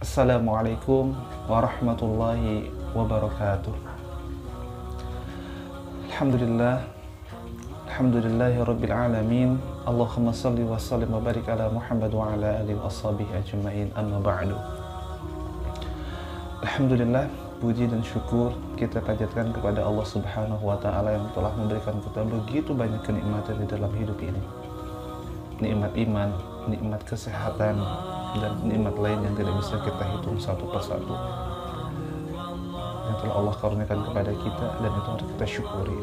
Assalamualaikum warahmatullahi wabarakatuh. Alhamdulillah, alhamdulillahi rabbil alamin. Allahumma salli wa sallim wa barik ala Muhammad wa ala alihi wa sahbihi ajma'in, amma ba'du. Alhamdulillah, puji dan syukur kita panjatkan kepada Allah Subhanahu wa ta'ala yang telah memberikan kita begitu banyak kenikmatan di dalam hidup ini. Nikmat iman, nikmat kesehatan, dan nikmat lain yang tidak bisa kita hitung satu persatu yang telah Allah karuniakan kepada kita, dan itu harus kita syukuri.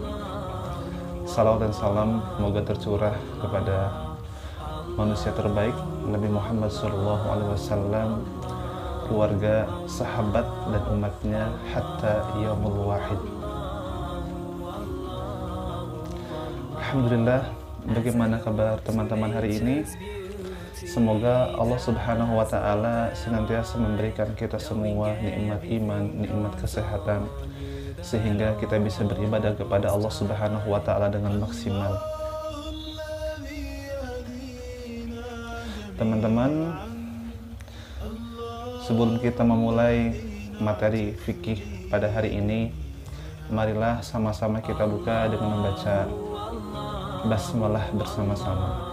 Salawat dan salam semoga tercurah kepada manusia terbaik Nabi Muhammad SAW, keluarga, sahabat, dan umatnya hatta yaumul wahid. Alhamdulillah, bagaimana kabar teman-teman hari ini? Semoga Allah Subhanahu wa ta'ala senantiasa memberikan kita semua nikmat iman, nikmat kesehatan, sehingga kita bisa beribadah kepada Allah Subhanahu wa ta'ala dengan maksimal. Teman-teman, sebelum kita memulai materi fikih pada hari ini, marilah sama-sama kita buka dengan membaca basmalah bersama-sama.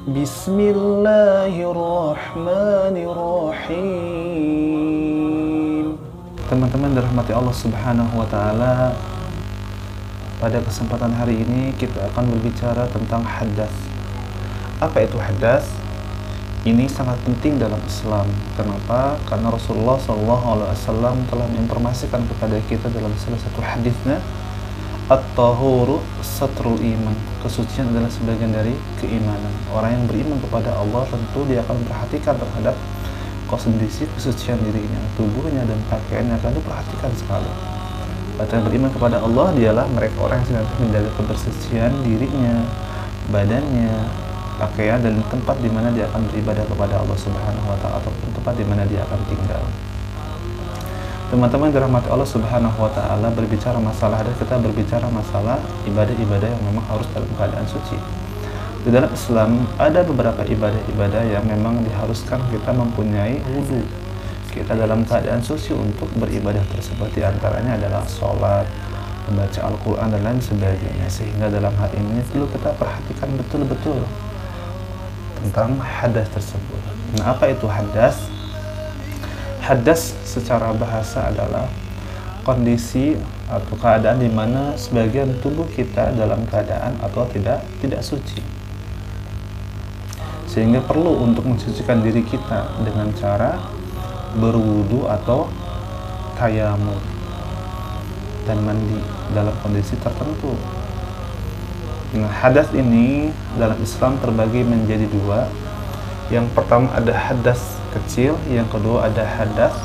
Bismillahirrahmanirrahim. Teman-teman dirahmati Allah Subhanahu wa ta'ala, pada kesempatan hari ini kita akan berbicara tentang hadas. Apa itu hadas? Ini sangat penting dalam Islam. Kenapa? Karena Rasulullah SAW telah menginformasikan kepada kita dalam salah satu hadisnya, at-tahuru satrul iman. Kesucian adalah sebagian dari keimanan. Orang yang beriman kepada Allah tentu dia akan memperhatikan terhadap kondisi kesucian dirinya, tubuhnya, dan pakaiannya akan diperhatikan sekali. Orang yang beriman kepada Allah dialah mereka orang yang senantiasa menjaga kebersihan dirinya, badannya, pakaian, dan tempat di mana dia akan beribadah kepada Allah Subhanahu wa ta'ala, ataupun tempat di mana dia akan tinggal. Teman-teman dirahmati Allah Subhanahu wa ta'ala, berbicara masalah hadas, kita berbicara masalah ibadah-ibadah yang memang harus dalam keadaan suci. Di dalam Islam ada beberapa ibadah-ibadah yang memang diharuskan kita mempunyai wudu. Kita dalam keadaan suci untuk beribadah tersebut. Di antaranya adalah sholat, membaca Al-Quran, dan lain sebagainya. Sehingga dalam hal ini perlu kita perhatikan betul-betul tentang hadas tersebut. Nah, apa itu hadas? Hadas secara bahasa adalah kondisi atau keadaan di mana sebagian tubuh kita dalam keadaan atau tidak suci, sehingga perlu untuk mensucikan diri kita dengan cara berwudu atau tayamum dan mandi dalam kondisi tertentu. Nah, hadas ini dalam Islam terbagi menjadi dua. Yang pertama ada hadas kecil, yang kedua ada hadas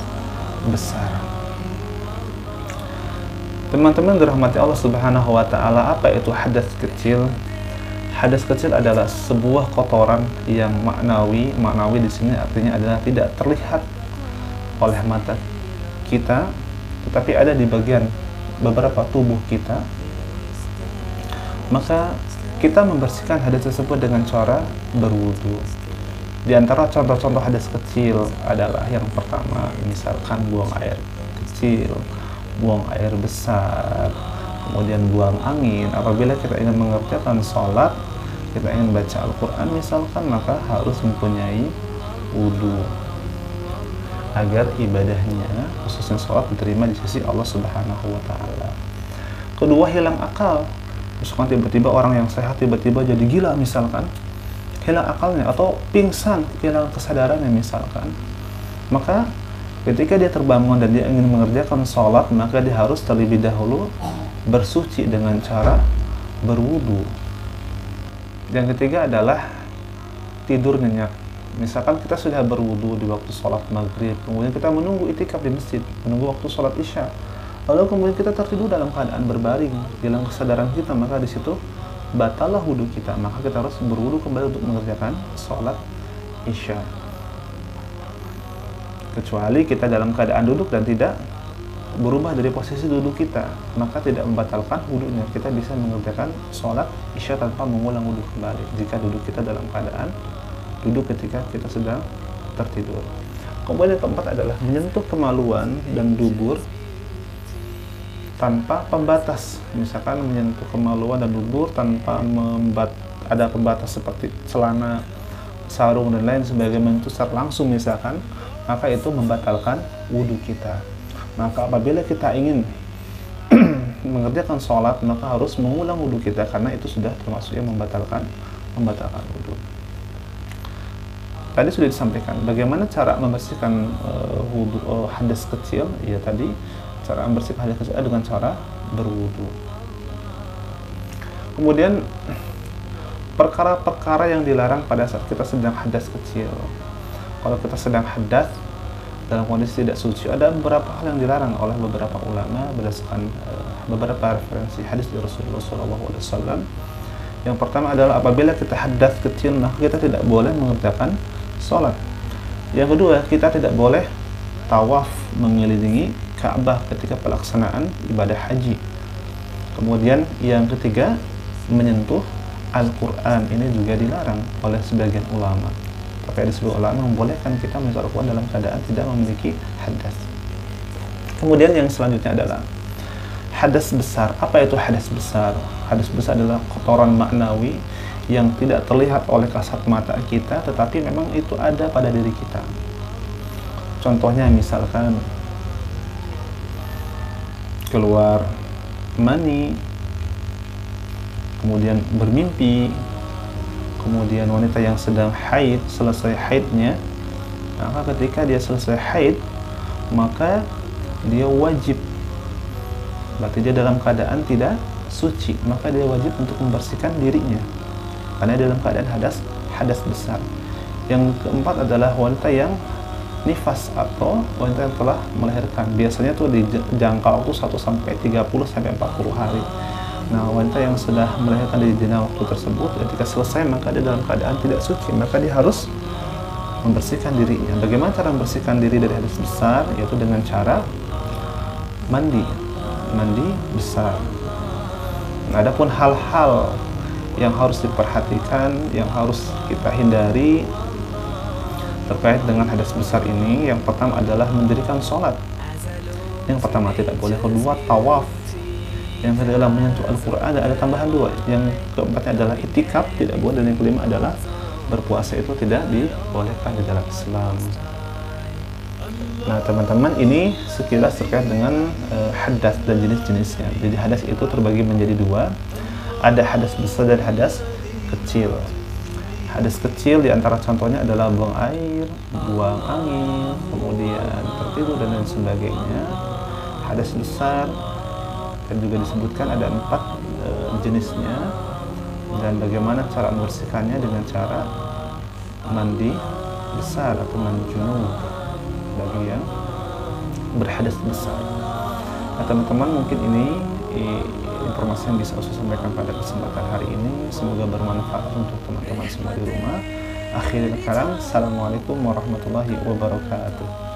besar. Teman-teman dirahmati Allah Subhanahu wa ta'ala, apa itu hadas kecil? Hadas kecil adalah sebuah kotoran yang maknawi di sini artinya adalah tidak terlihat oleh mata kita, tetapi ada di bagian beberapa tubuh kita. Maka kita membersihkan hadas tersebut dengan cara berwudu. Di antara contoh-contoh hadas kecil adalah yang pertama, misalkan buang air kecil, buang air besar, kemudian buang angin. Apabila kita ingin mengerjakan sholat, kita ingin baca Al-Quran misalkan, maka harus mempunyai wudu agar ibadahnya, khususnya sholat, diterima di sisi Allah Subhanahu wa ta'ala. Kedua, hilang akal. Misalkan tiba-tiba orang yang sehat tiba-tiba jadi gila misalkan, hilang akalnya, atau pingsan, hilang kesadarannya misalkan, maka ketika dia terbangun dan dia ingin mengerjakan sholat, maka dia harus terlebih dahulu bersuci dengan cara berwudu. Yang ketiga adalah tidur nyenyak. Misalkan kita sudah berwudu di waktu sholat maghrib, kemudian kita menunggu itikaf di masjid, menunggu waktu sholat isya, lalu kemudian kita tertidur dalam keadaan berbaring, hilang kesadaran kita, maka di situ batallah wudu kita. Maka kita harus berwudu kembali untuk mengerjakan sholat isya. Kecuali kita dalam keadaan duduk dan tidak berubah dari posisi duduk kita, maka tidak membatalkan wudunya. Kita bisa mengerjakan sholat isya tanpa mengulang wudu kembali jika duduk kita dalam keadaan duduk ketika kita sedang tertidur. Kemudian yang keempat adalah menyentuh kemaluan dan dubur tanpa pembatas. Misalkan menyentuh kemaluan dan dubur tanpa ada pembatas seperti celana, sarung dan lain sebagainya, menyentuh secara langsung misalkan, maka itu membatalkan wudhu kita. Maka apabila kita ingin mengerjakan sholat, maka harus mengulang wudhu kita, karena itu sudah termasuk yang membatalkan wudhu. Tadi sudah disampaikan bagaimana cara membersihkan hadas kecil. Ya, tadi cara membersihkan hadas kecil dengan cara berwudhu. Kemudian perkara-perkara yang dilarang pada saat kita sedang hadas kecil. Kalau kita sedang hadas dalam kondisi tidak suci, ada beberapa hal yang dilarang oleh beberapa ulama berdasarkan beberapa referensi hadis dari Rasulullah SAW. Yang pertama adalah apabila kita hadas kecil, maka kita tidak boleh mengerjakan sholat. Yang kedua, kita tidak boleh tawaf mengelilingi Ka'bah ketika pelaksanaan ibadah haji. Kemudian yang ketiga, menyentuh Al-Quran. Ini juga dilarang oleh sebagian ulama. Tapi ada sebagian ulama membolehkan kita menyentuh Al-Quran dalam keadaan tidak memiliki hadas. Kemudian yang selanjutnya adalah hadas besar. Apa itu hadas besar? Hadas besar adalah kotoran maknawi yang tidak terlihat oleh kasat mata kita, tetapi memang itu ada pada diri kita. Contohnya misalkan keluar mani, kemudian bermimpi, kemudian wanita yang sedang haid, selesai haidnya, maka ketika dia selesai haid, maka dia wajib, berarti dia dalam keadaan tidak suci, maka dia wajib untuk membersihkan dirinya karena dalam keadaan hadas besar. Yang keempat adalah wanita yang nifas atau wanita yang telah melahirkan. Biasanya tuh di jangka waktu 1 sampai 30 sampai 40 hari. Nah, wanita yang sudah melahirkan di jangka waktu tersebut, ketika selesai maka dia dalam keadaan tidak suci, maka dia harus membersihkan dirinya. Bagaimana cara membersihkan diri dari hadas besar? Yaitu dengan cara mandi besar. Nah, adapun hal-hal yang harus diperhatikan, yang harus kita hindari terkait dengan hadas besar ini, yang pertama adalah mendirikan sholat. Yang pertama tidak boleh. Kedua, tawaf. Yang ketiga adalah menyentuh Al-Quran, dan ada tambahan 2. Yang keempatnya adalah itikaf, tidak boleh. Dan yang kelima adalah berpuasa, itu tidak dibolehkan di dalam Islam. Nah, teman-teman, ini sekilas terkait dengan hadas dan jenis-jenisnya. Jadi hadas itu terbagi menjadi 2. Ada hadas besar dan hadas kecil. Hadas kecil diantara contohnya adalah buang air, buang angin, kemudian tertidur dan lain sebagainya. Hadas besar dan juga disebutkan ada 4 jenisnya, dan bagaimana cara membersihkannya dengan cara mandi besar atau mandi junub bagi yang berhadas besar. Nah, teman-teman, mungkin ini informasi yang bisa saya sampaikan pada kesempatan hari ini. Semoga bermanfaat untuk teman-teman semua di rumah. Akhirul kalam, assalamualaikum warahmatullahi wabarakatuh.